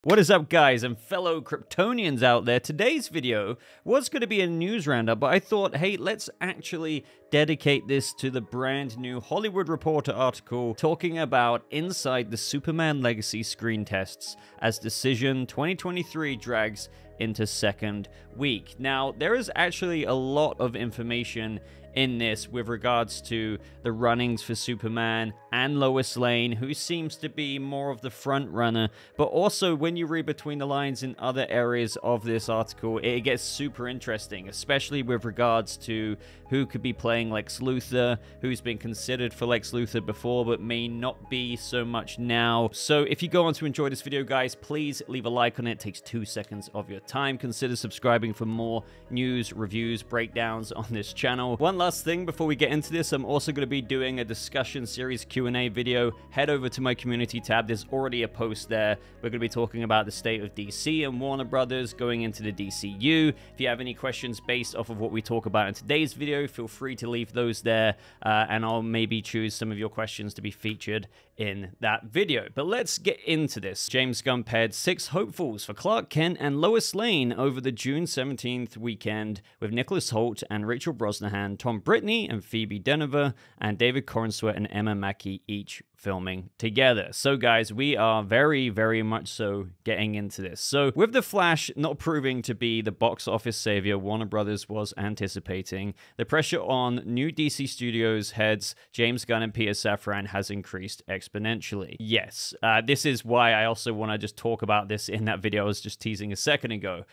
What is up, guys and fellow Kryptonians out there? Today's video was going to be a news roundup, but I thought, hey, let's actually dedicate this to the brand new Hollywood Reporter article talking about inside the Superman Legacy screen tests as Decision 2023 drags into second week. Now, there is actually a lot of information in this with regards to the runnings for Superman and Lois Lane, who seems to be more of the front runner, but also when you read between the lines in other areas of this article, it gets super interesting, especially with regards to who could be playing Lex Luthor, who's been considered for Lex Luthor before but may not be so much now. So if you go on to enjoy this video, guys, please leave a like on it. It takes 2 seconds of your time. Consider subscribing for more news, reviews, breakdowns on this channel. One last thing before we get into this, I'm also going to be doing a discussion series Q&A video. Head over to my community tab. There's already a post there. We're going to be talking about the state of DC and Warner Brothers going into the DCU. If you have any questions based off of what we talk about in today's video, feel free to leave those there, and I'll maybe choose some of your questions to be featured in that video. But let's get into this. James Gunn paired 6 hopefuls for Clark Kent and Lois Lane over the June 17th weekend with Nicholas Hoult and Rachel Brosnahan, Tom Brittney and Phoebe Dynevor, and David Corenswet and Emma Mackey each filming together. So guys, we are very much so getting into this. So with The Flash not proving to be the box office savior Warner Brothers was anticipating, the pressure on new DC Studios heads James Gunn and Peter Safran has increased exponentially. Yes, this is why I also want to just talk about this in that video I was just teasing a second ago.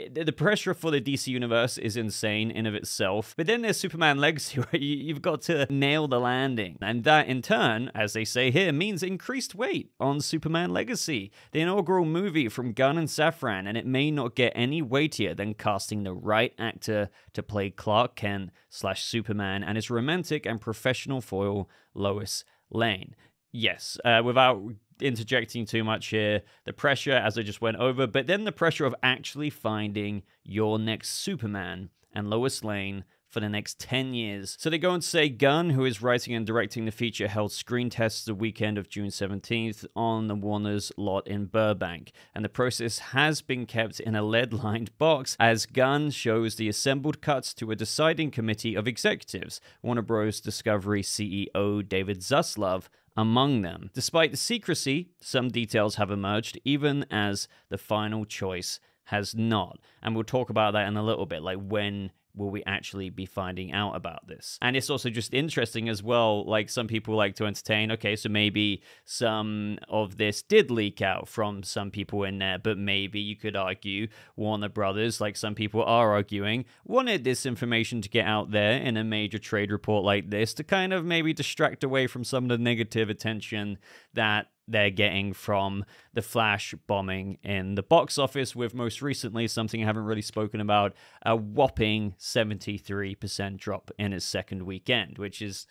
The pressure for the DC Universe is insane in of itself, but then there's Superman Legacy where you've got to nail the landing, and that in turn, as they say here, means increased weight on Superman Legacy, the inaugural movie from Gunn and Safran, and it may not get any weightier than casting the right actor to play Clark Kent / Superman and his romantic and professional foil Lois Lane. Yes, without interjecting too much here, the pressure, as I just went over, but then the pressure of actually finding your next Superman and Lois Lane for the next 10 years. So they go on to say Gunn, who is writing and directing the feature, held screen tests the weekend of June 17th on the Warner's lot in Burbank, and the process has been kept in a lead-lined box as Gunn shows the assembled cuts to a deciding committee of executives, Warner Bros. Discovery CEO David Zaslav among them. Despite the secrecy, some details have emerged, even as the final choice has not. And we'll talk about that in a little bit, like when will we actually be finding out about this? And it's also just interesting as well, like some people like to entertain, okay, so maybe some of this did leak out from some people in there, but maybe you could argue Warner Brothers, like some people are arguing, wanted this information to get out there in a major trade report like this to kind of maybe distract away from some of the negative attention that they're getting from The Flash bombing in the box office, with most recently something I haven't really spoken about, a whopping 73% drop in its second weekend, which is...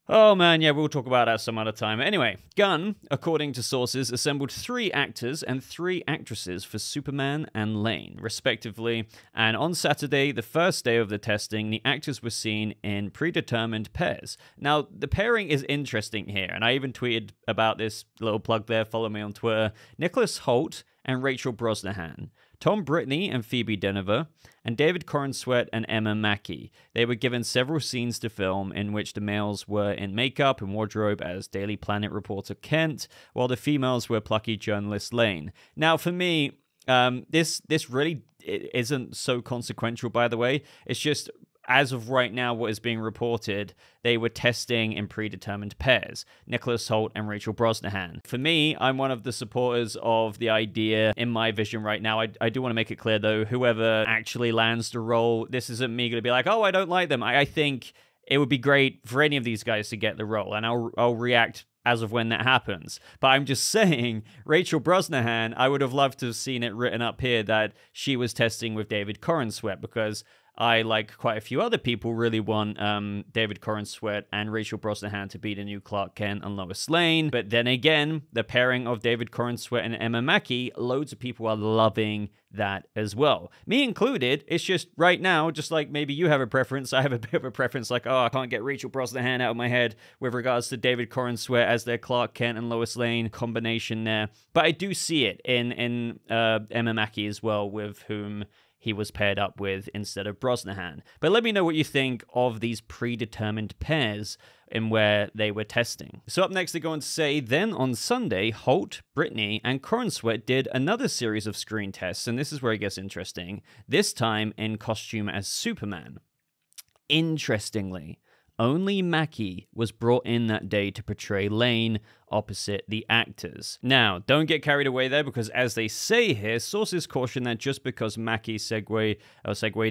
oh man, yeah, we'll talk about that some other time. Anyway, Gunn, according to sources, assembled 3 actors and 3 actresses for Superman and Lane, respectively, and on Saturday, the first day of the testing, the actors were seen in predetermined pairs. Now, the pairing is interesting here, and I even tweeted about this, little plug there, follow me on Twitter. Nicholas Hoult and Rachel Brosnahan, Tom Brittney and Phoebe Dynevor, and David Corenswet and Emma Mackey. They were given several scenes to film in which the males were in makeup and wardrobe as Daily Planet reporter Kent, while the females were plucky journalist Lane. Now, for me, this really isn't so consequential, by the way. It's just, as of right now, what is being reported, they were testing in predetermined pairs, Nicholas Hoult and Rachel Brosnahan. For me, I'm one of the supporters of the idea in my vision right now. I do want to make it clear, though, whoever actually lands the role, this isn't me going to be like, oh, I don't like them. I think it would be great for any of these guys to get the role, and I'll react as of when that happens. But I'm just saying, Rachel Brosnahan, I would have loved to have seen it written up here that she was testing with David Corenswet, because I, like quite a few other people, really want David Corenswet and Rachel Brosnahan to be the new Clark Kent and Lois Lane. But then again, the pairing of David Corenswet and Emma Mackey, loads of people are loving that as well. Me included. It's just right now, just like maybe you have a preference, I have a bit of a preference, like, oh, I can't get Rachel Brosnahan out of my head with regards to David Corenswet as their Clark Kent and Lois Lane combination there. But I do see it in Emma Mackey as well, with whom he was paired up with instead of Brosnahan. But let me know what you think of these predetermined pairs and where they were testing. So up next, they go on to say, then on Sunday, Holt, Brittany, and Corenswet did another series of screen tests, and this is where it gets interesting, this time in costume as Superman. Interestingly, only Mackey was brought in that day to portray Lane opposite the actors. Now, don't get carried away there, because as they say here, sources caution that just because Mackey segued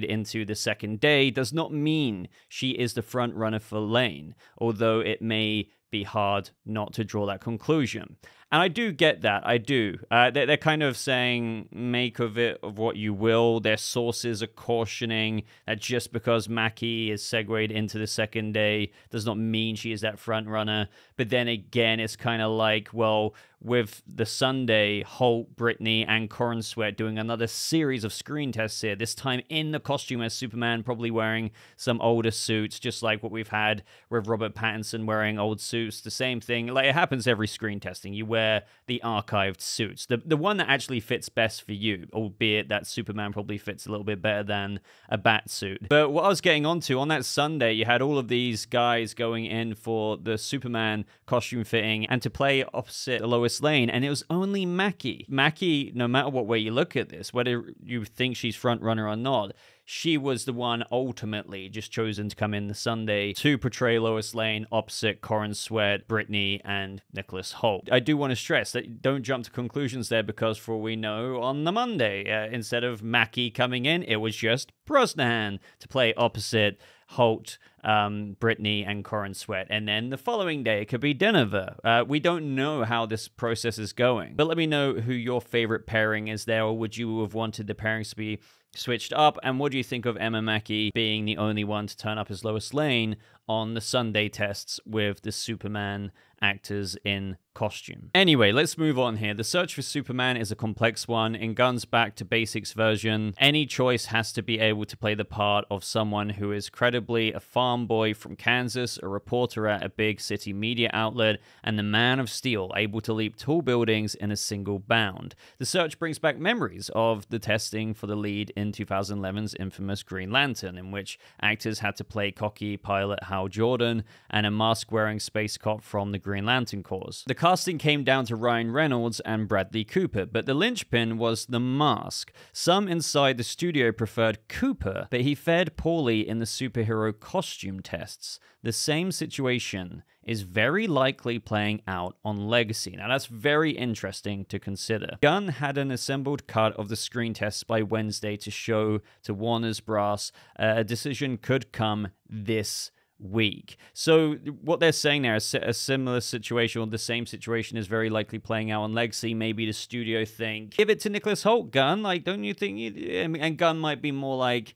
into the second day does not mean she is the front runner for Lane, although it may be hard not to draw that conclusion. And I do get that, I do. They're kind of saying, make of it of what you will. Their sources are cautioning that just because Mackey is segued into the second day does not mean she is that front runner. But then again, it's kind of like, well, with the Sunday, Holt, Brittany, and Corenswet doing another series of screen tests here, this time in the costume as Superman, probably wearing some older suits, just like what we've had with Robert Pattinson wearing old suits, the same thing. Like, it happens every screen testing. You wear the archived suits, the one that actually fits best for you, albeit that Superman probably fits a little bit better than a bat suit. But what I was getting onto, on that Sunday, you had all of these guys going in for the Superman costume fitting and to play opposite Lois Lane, and it was only Mackey. Mackey, no matter what way you look at this, whether you think she's front runner or not, she was the one ultimately just chosen to come in the Sunday to portray Lois Lane opposite Corenswet, Brittany, and Nicholas Hoult. I do want to stress that don't jump to conclusions there, because for all we know, on the Monday, instead of Mackey coming in, it was just Brosnahan to play opposite Holt, Brittany, and Corenswet. And then the following day, it could be Denver. We don't know how this process is going. But let me know who your favorite pairing is there, or would you have wanted the pairings to be switched up? And what do you think of Emma Mackey being the only one to turn up as Lois Lane on the Sunday tests with the Superman actors in costume? Anyway, let's move on here. The search for Superman is a complex one. In Gunn's back to basics version, any choice has to be able to play the part of someone who is credibly a farm boy from Kansas, a reporter at a big city media outlet, and the Man of Steel, able to leap tall buildings in a single bound. The search brings back memories of the testing for the lead in 2011's infamous Green Lantern, in which actors had to play cocky pilot Hal Jordan and a mask-wearing space cop from the Green Lantern Corps. The casting came down to Ryan Reynolds and Bradley Cooper, but the linchpin was the mask. Some inside the studio preferred Cooper, but he fared poorly in the superhero costume tests. The same situation is very likely playing out on Legacy. Now, that's very interesting to consider. Gunn had an assembled cut of the screen tests by Wednesday to show to Warner's brass. A decision could come this week. So what they're saying there is a similar situation, or the same situation, is very likely playing out on Legacy. Maybe the studio think, give it to Nicholas Hoult, Gunn. Like, don't you think? And Gunn might be more like,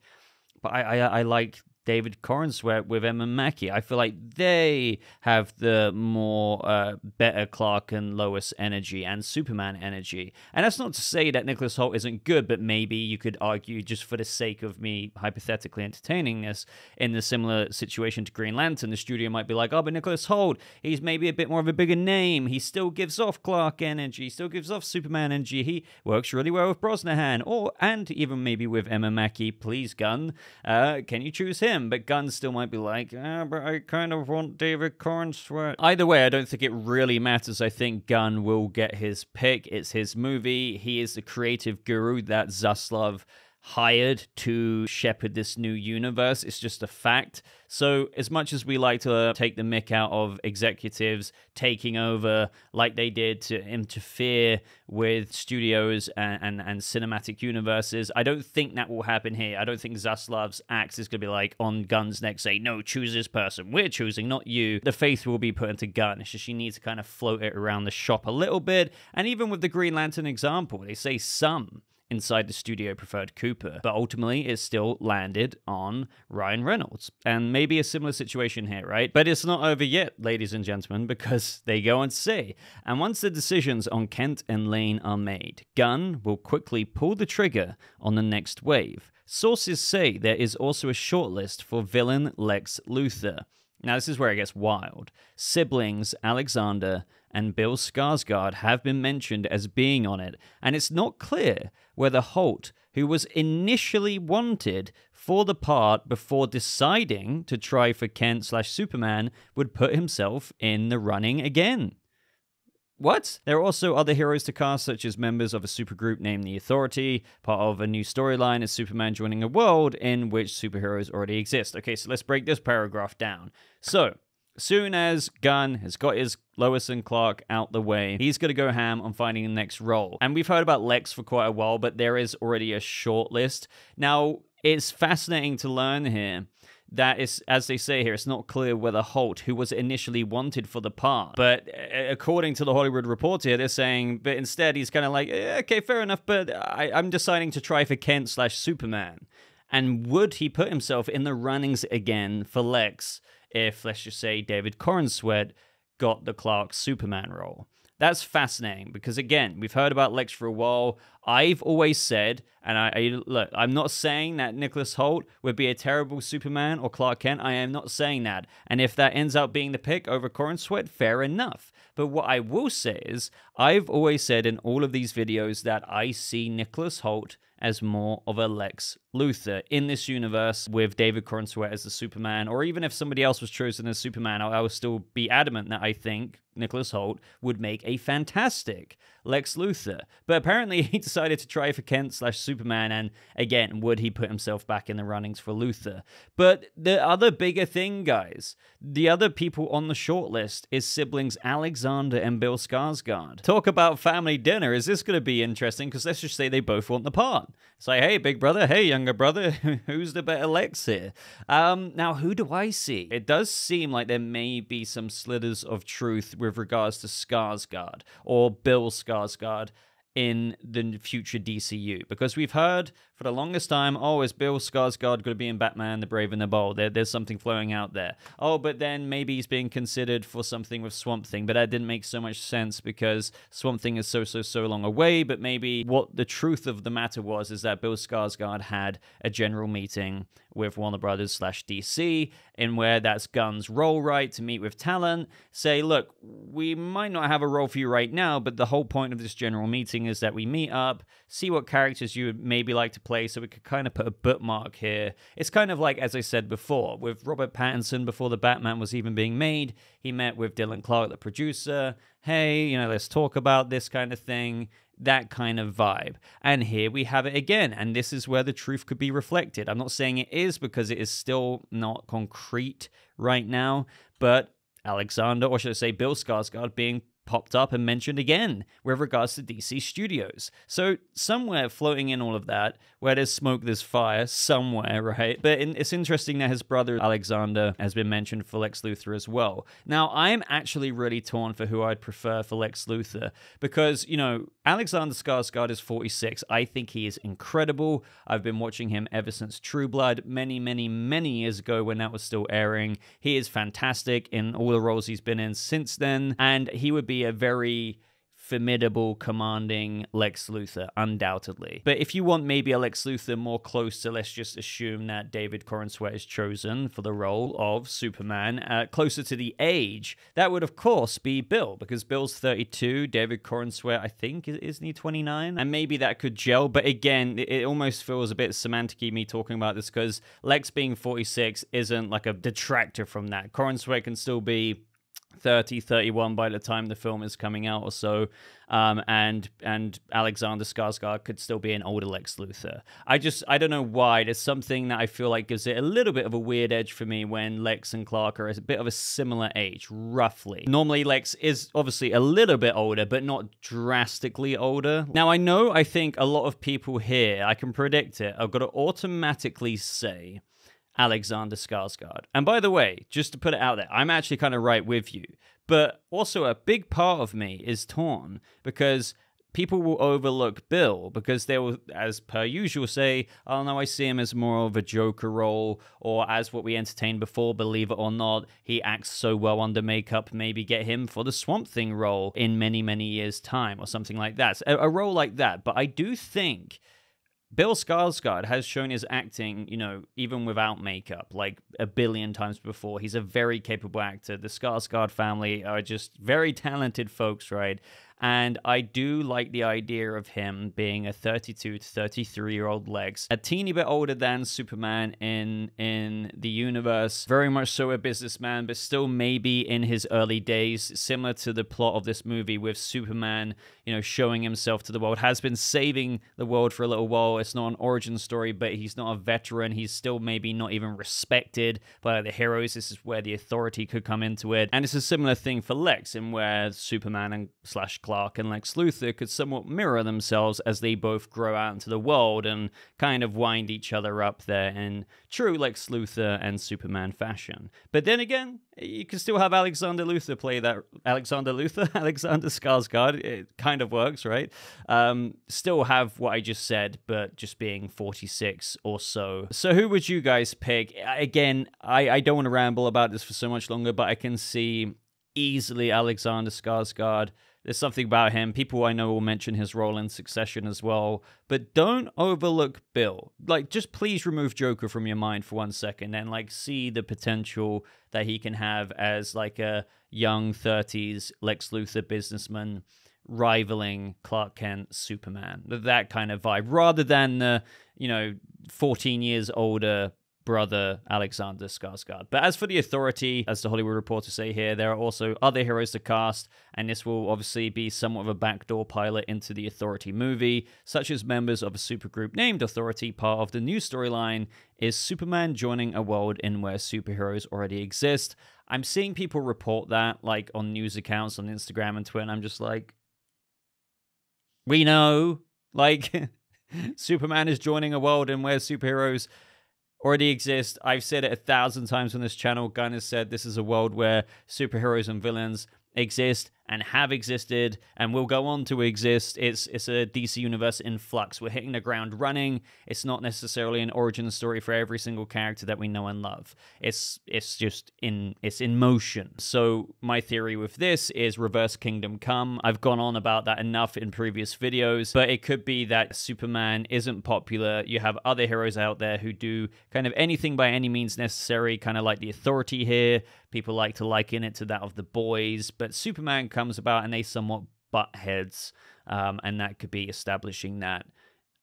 but I like David Corenswet with Emma Mackey. I feel like they have the more better Clark and Lois energy and Superman energy. And that's not to say that Nicholas Hoult isn't good, but maybe you could argue, just for the sake of me hypothetically entertaining this, in the similar situation to Green Lantern, the studio might be like, oh, but Nicholas Hoult, he's maybe a bit more of a bigger name. He still gives off Clark energy, still gives off Superman energy. He works really well with Brosnahan, and even maybe with Emma Mackey. Please, Gunn, can you choose him? But Gunn still might be like, but I kind of want David Corenswet. Either way, I don't think it really matters. I think Gunn will get his pick. It's his movie. He is the creative guru that Zaslav hired to shepherd this new universe. It's just a fact. So as much as we like to take the mick out of executives taking over like they did to interfere with studios and cinematic universes, I don't think that will happen here. I don't think Zaslav's axe is going to be like on Gunn's neck, say, no, choose this person. We're choosing, not you. The faith will be put into Gunn. It's just she needs to kind of float it around the shop a little bit. And even with the Green Lantern example, they say some inside the studio preferred Cooper, but ultimately it still landed on Ryan Reynolds. And maybe a similar situation here, right? But it's not over yet, ladies and gentlemen, because they go on to say, and once the decisions on Kent and Lane are made, Gunn will quickly pull the trigger on the next wave. Sources say there is also a shortlist for villain Lex Luthor. Now, this is where it gets wild. Siblings Alexander and Bill Skarsgård have been mentioned as being on it, and it's not clear whether Holt, who was initially wanted for the part before deciding to try for Kent/Superman, would put himself in the running again. What? There are also other heroes to cast, such as members of a supergroup named the Authority. Part of a new storyline is Superman joining a world in which superheroes already exist. Okay, so let's break this paragraph down. So, soon as Gunn has got his Lois and Clark out the way, he's going to go ham on finding the next role. And we've heard about Lex for quite a while, but there is already a shortlist. Now, it's fascinating to learn here that is, as they say here, it's not clear whether Holt, who was initially wanted for the part, but according to the Hollywood Reporter here, they're saying, but instead he's kind of like, okay, fair enough, but I'm deciding to try for Kent/Superman. And would he put himself in the runnings again for Lex if, let's just say, David Corenswet got the Clark Superman role? That's fascinating because, again, we've heard about Lex for a while. I've always said, and look, I'm not saying that Nicholas Hoult would be a terrible Superman or Clark Kent. I am not saying that. And if that ends up being the pick over Corenswet, fair enough. But what I will say is, I've always said in all of these videos that I see Nicholas Hoult as more of a Lex Luthor in this universe with David Corenswet as the Superman, or even if somebody else was chosen as Superman, I will still be adamant that I think Nicholas Hoult would make a fantastic Lex Luthor. But apparently he decided to try for Kent/Superman, and again, would he put himself back in the runnings for Luthor? But the other bigger thing, guys, the other people on the shortlist is siblings Alexander and Bill Skarsgård. Talk about family dinner. Is this going to be interesting? Because let's just say they both want the part. It's like, hey, big brother, hey, younger brother, who's the better Lex here? Now, who do I see? It does seem like there may be some slithers of truth with regards to Skarsgård, or Bill Skarsgård, in the future DCU, because we've heard for the longest time, oh, is Bill Skarsgård going to be in Batman, the Brave and the Bold? There's something flowing out there. Oh, but then maybe he's being considered for something with Swamp Thing, but that didn't make so much sense because Swamp Thing is so long away. But maybe what the truth of the matter was is that Bill Skarsgård had a general meeting with Warner Brothers/DC, in where that's Gunn's role, right, to meet with talent, say, look, we might not have a role for you right now, but the whole point of this general meeting is that we meet up, see what characters you would maybe like to play, so we could kind of put a bookmark here. It's kind of like, as I said before, with Robert Pattinson, before the Batman was even being made, he met with Dylan Clark, the producer, hey, let's talk about this kind of thing. That kind of vibe. And here we have it again, and this is where the truth could be reflected. I'm not saying it is, because it is still not concrete right now, but Alexander, or should I say Bill Skarsgård, being popped up and mentioned again with regards to DC Studios. So somewhere floating in all of that, where there's smoke, there's fire, somewhere, right? But it's interesting that his brother Alexander has been mentioned for Lex Luthor as well. Now, I'm actually really torn for who I'd prefer for Lex Luthor, because, Alexander Skarsgård is 46. I think he is incredible. I've been watching him ever since True Blood many years ago when that was still airing. He is fantastic in all the roles he's been in since then, and he would be a very formidable, commanding Lex Luthor, undoubtedly. But if you want maybe a Lex Luthor more close to, let's just assume that David Corenswet is chosen for the role of Superman, closer to the age, that would of course be Bill, because Bill's 32, David Corenswet, I think, isn't he 29? And maybe that could gel, but again, it almost feels a bit semantic-y me talking about this, because Lex being 46 isn't like a detractor from that. Corenswet can still be 30, 31 by the time the film is coming out or so, and Alexander Skarsgård could still be an older Lex Luthor. I don't know why. There's something that I feel like gives it a little bit of a weird edge for me when Lex and Clark are a bit of a similar age, roughly. Normally, Lex is obviously a little bit older, but not drastically older. Now, I think a lot of people here, I can predict it, I've got to automatically say Alexander Skarsgård. And by the way, just to put it out there, I'm actually kind of right with you. But also a big part of me is torn, because people will overlook Bill because they will, as per usual, say, oh no, I see him as more of a Joker role, or as what we entertained before, believe it or not, he acts so well under makeup, maybe get him for the Swamp Thing role in many, many years' time, or something like that. A role like that. But I do think Bill Skarsgård has shown his acting, you know, even without makeup, like a billion times before. He's a very capable actor. The Skarsgård family are just very talented folks, right? And I do like the idea of him being a 32 to 33-year-old Lex, a teeny bit older than Superman in the universe, very much so a businessman, but still maybe in his early days, similar to the plot of this movie with Superman, you know, showing himself to the world, has been saving the world for a little while. It's not an origin story, but he's not a veteran. He's still maybe not even respected by the heroes. This is where the Authority could come into it. And it's a similar thing for Lex, in where Superman and Clark and Lex Luthor could somewhat mirror themselves as they both grow out into the world and kind of wind each other up there in true Lex Luthor and Superman fashion. But then again, you can still have Alexander Luthor play that. Alexander Skarsgård. It kind of works, right? Still have what I just said, but just being 46 or so. So who would you guys pick? Again, I don't want to ramble about this for so much longer, but I can see easily Alexander Skarsgård. There's something about him. People I know will mention his role in Succession as well. But don't overlook Bill. Like, just please remove Joker from your mind for 1 second and, like, see the potential that he can have as, like, a young 30s Lex Luthor businessman rivaling Clark Kent Superman. That kind of vibe. Rather than the, 14 years older brother Alexander Skarsgård. But as for the Authority, as the Hollywood Reporter say here, there are also other heroes to cast, and this will obviously be somewhat of a backdoor pilot into the Authority movie, such as members of a supergroup named Authority. Part of the new storyline is Superman joining a world in where superheroes already exist. I'm seeing people report that, like, on news accounts on Instagram and Twitter, and I'm just like, we know, like, Superman is joining a world in where superheroes already exist. I've said it 1,000 times on this channel. Gunn has said this is a world where superheroes and villains exist and have existed and will go on to exist. It's a DC Universe in flux. We're hitting the ground running. It's not necessarily an origin story for every single character that we know and love. It's just in motion. So my theory with this is reverse Kingdom Come. I've gone on about that enough in previous videos, but it could be that Superman isn't popular. You have other heroes out there who do kind of anything by any means necessary, kind of like the Authority here. People like to liken it to that of the Boys, but Superman comes about and they somewhat butt heads, and that could be establishing that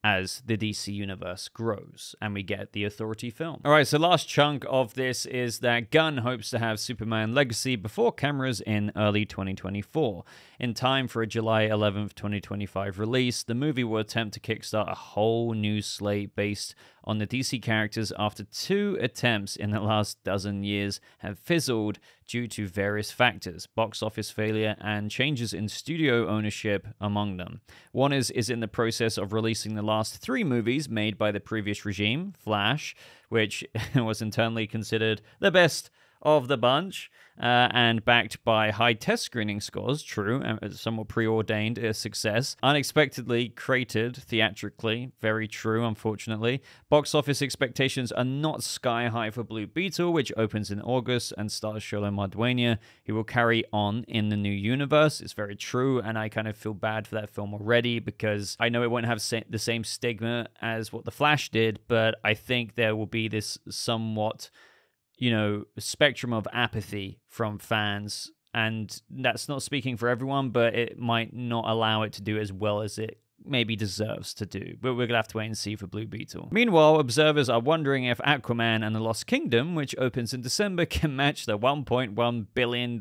as the DC Universe grows and we get the Authority film. All right, so last chunk of this is that Gunn hopes to have Superman Legacy before cameras in early 2024. In time for a July 11th, 2025 release, the movie will attempt to kickstart a whole new slate based on the DC characters after 2 attempts in the last dozen years have fizzled due to various factors, box office failure, and changes in studio ownership among them. Warner is in the process of releasing the last 3 movies made by the previous regime, Flash, which was internally considered the best of the bunch, and backed by high test screening scores, true, somewhat preordained a success, unexpectedly created theatrically, very true, unfortunately. Box office expectations are not sky high for Blue Beetle, which opens in August and stars Xolo Maridueña, who will carry on in the new universe. It's very true, and I kind of feel bad for that film already, because I know it won't have the same stigma as what The Flash did, but I think there will be this somewhat spectrum of apathy from fans, and that's not speaking for everyone, but it might not allow it to do as well as it maybe deserves to do. But we're gonna have to wait and see for Blue Beetle. Meanwhile, observers are wondering if Aquaman and the Lost Kingdom, which opens in December, can match the $1.1 billion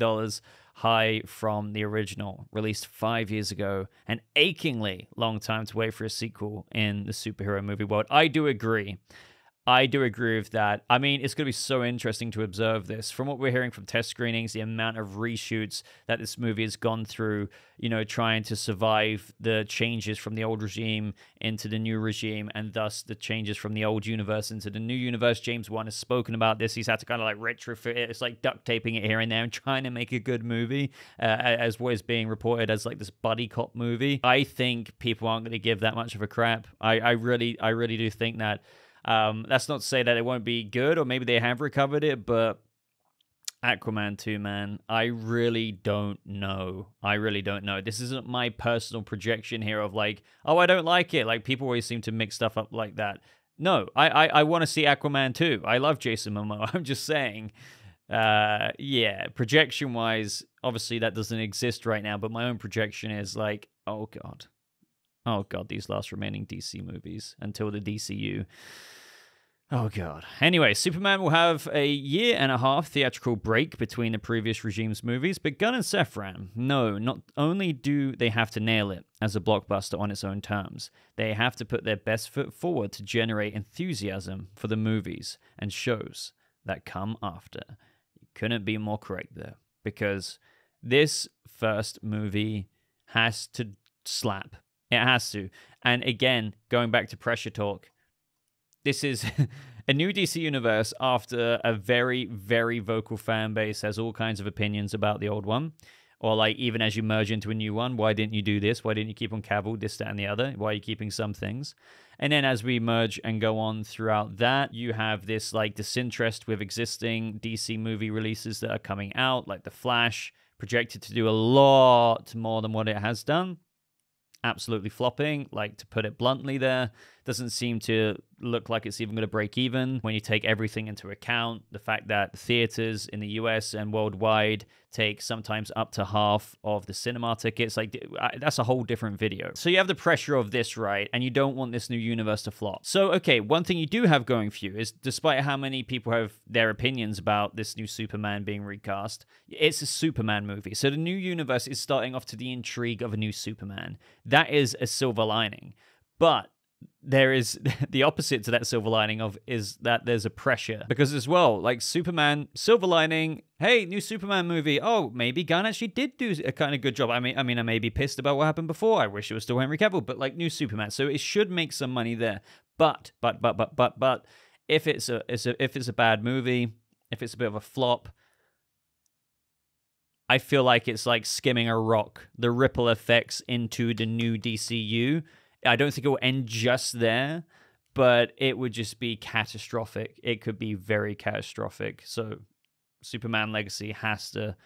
high from the original, released 5 years ago. An achingly long time to wait for a sequel in the superhero movie world. I do agree. I do agree with that. I mean, it's going to be so interesting to observe this. From what we're hearing from test screenings, the amount of reshoots that this movie has gone through, you know, trying to survive the changes from the old regime into the new regime, and thus the changes from the old universe into the new universe. James Gunn has spoken about this. He's had to kind of like retrofit it. It's like duct taping it here and there and trying to make a good movie, as what is being reported as like this buddy cop movie. I think people aren't going to give that much of a crap. I really do think that. That's not to say that it won't be good, or maybe they have recovered it, but Aquaman 2, man, I really don't know. I really don't know. This isn't my personal projection here of like, oh, I don't like it. Like, people always seem to mix stuff up like that. No, I want to see Aquaman 2. I love Jason Momoa. I'm just saying, yeah, projection-wise, obviously that doesn't exist right now, but my own projection is like, oh, God. Oh, God, these last remaining DC movies until the DCU. Oh, God. Anyway, Superman will have a 1.5-year theatrical break between the previous regime's movies, but Gunn and Safran, no, not only do they have to nail it as a blockbuster on its own terms, they have to put their best foot forward to generate enthusiasm for the movies and shows that come after. You couldn't be more correct there, because this first movie has to slap. It has to. And again, going back to pressure talk, this is a new DC Universe after a very, very vocal fan base has all kinds of opinions about the old one. Or like, even as you merge into a new one, why didn't you do this? Why didn't you keep on Cavill, this, that, and the other? Why are you keeping some things? And then as we merge and go on throughout that, you have this like disinterest with existing DC movie releases that are coming out, like The Flash, projected to do a lot more than what it has done. Absolutely flopping, like, to put it bluntly there. Doesn't seem to look like it's even going to break even when you take everything into account. The fact that theaters in the US and worldwide take sometimes up to half of the cinema tickets. Like, that's a whole different video. So you have the pressure of this, right? And you don't want this new universe to flop. So, okay, one thing you do have going for you is, despite how many people have their opinions about this new Superman being recast, it's a Superman movie. So the new universe is starting off to the intrigue of a new Superman. That is a silver lining. But there is the opposite to that silver lining is that there's a pressure, because as well, like Superman, silver lining, hey, new Superman movie. Oh, maybe Gunn actually did do a kind of good job. I mean, I may be pissed about what happened before. I wish it was still Henry Cavill, but like, new Superman, so it should make some money there. But if it's a bad movie, if it's a bit of a flop, I feel like it's like skimming a rock. The ripple effects into the new DCU, I don't think it will end just there, but it would just be catastrophic. It could be very catastrophic. So Superman Legacy has to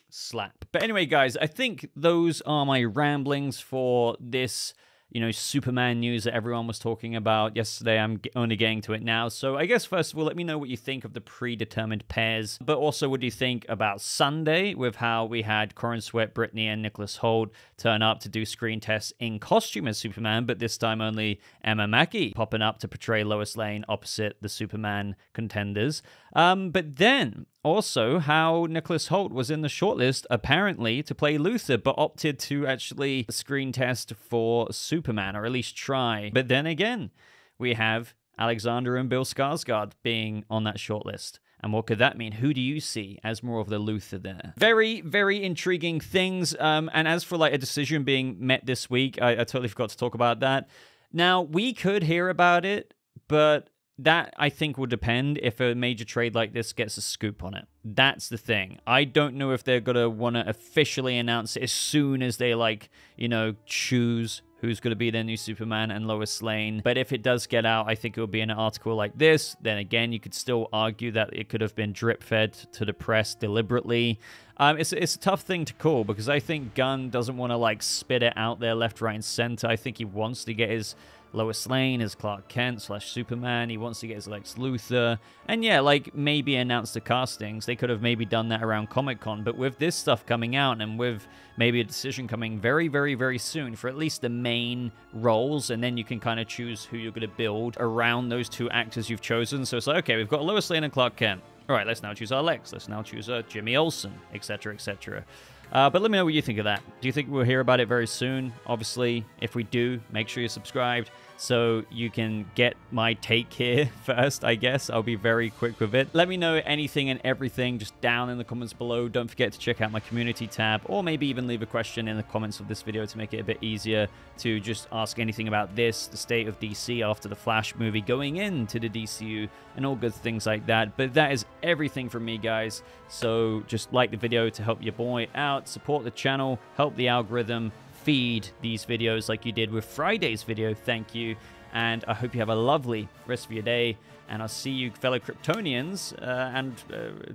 slap. But anyway, guys, I think those are my ramblings for this, you know, Superman news that everyone was talking about yesterday. I'm only getting to it now. So I guess, first of all, let me know what you think of the predetermined pairs. But also, what do you think about Sunday, with how we had Corin Sweat, Brittany, and Nicholas Hoult turn up to do screen tests in costume as Superman, but this time only Emma Mackey popping up to portray Lois Lane opposite the Superman contenders. But then also how Nicholas Hoult was in the shortlist, apparently, to play Luthor, but opted to actually screen test for Superman, or at least try. But then again, we have Alexander and Bill Skarsgård being on that shortlist. And what could that mean? Who do you see as more of the Luthor there? Very, very intriguing things. And as for like a decision being met this week, I totally forgot to talk about that. Now, we could hear about it, but that, I think, will depend if a major trade like this gets a scoop on it. That's the thing. I don't know if they're going to want to officially announce it as soon as they, like, you know, choose who's going to be their new Superman and Lois Lane. But if it does get out, I think it will be in an article like this. Then again, you could still argue that it could have been drip-fed to the press deliberately. It's a tough thing to call, because I think Gunn doesn't want to, like, spit it out there left, right, and center. I think he wants to get his Lois Lane as Clark Kent / Superman. He wants to get his Lex Luthor. And yeah, like, maybe announce the castings. They could have maybe done that around Comic-Con. But with this stuff coming out, and with maybe a decision coming very, very, very soon for at least the main roles, and then you can kind of choose who you're going to build around those two actors you've chosen. So it's like, okay, we've got Lois Lane and Clark Kent. All right, let's now choose our Lex. Let's now choose Jimmy Olsen, etc., etc. But let me know what you think of that. Do you think we'll hear about it very soon? Obviously, if we do, make sure you're subscribed. so you can get my take here first, I guess. I'll be very quick with it. Let me know anything and everything just down in the comments below. Don't forget to check out my community tab, or maybe even leave a question in the comments of this video to make it a bit easier to just ask anything about this, the state of DC after the Flash movie, going into the DCU, and all good things like that. But that is everything from me, guys. So just like the video to help your boy out, support the channel, help the algorithm feed these videos like you did with Friday's video. Thank you, and I hope you have a lovely rest of your day, and I'll see you fellow Kryptonians and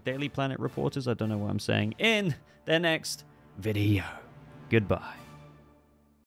Daily Planet reporters, I don't know what I'm saying, in the next video. Goodbye.